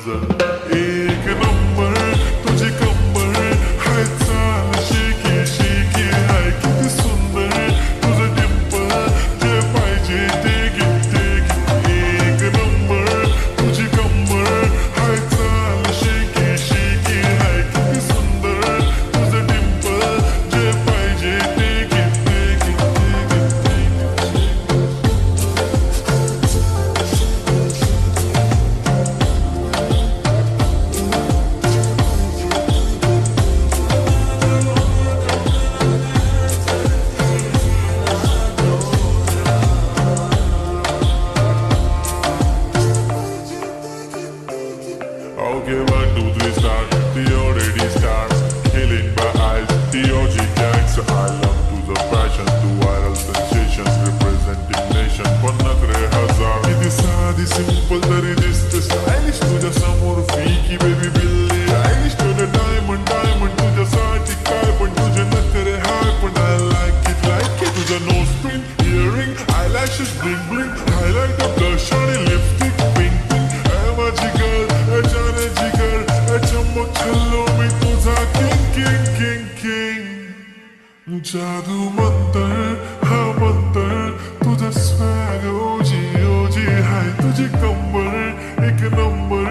नजर एक नंबर तुझी कंबर हाय चाल शेकी शेकी हाय किती सुंदर तुझं डिंपल जे पाहिजे ते घे एक नंबर तुझी कंबर हाय चाल शेकी शेकी हाय किती सुंदर तुझं डिंपल जे पाहिजे ते घे Okay, 1, 2, 3, start. The already starts. Killing my eyes. The OG gangster. I love to the fashion, to viral sensations, representing nation. पण नखरे हजार. किती साधी simple तरी दिसते stylish. तुझ्या समोर फिकी baby बिल्ली. Stylish तुझे diamond तुझ्यासाठी काय पण तुझे नखरे हाय पण I like it. तुझं nose pin, earring, eyelashes, bling bling, highlighter, blush आणि lipstick, pink. माझी girl जाने जिगर चमक छल्लो मी तुझा king जादू मंतर हा मंतर तुझा swag ओजी हाय तुझी कंबर एक नंबर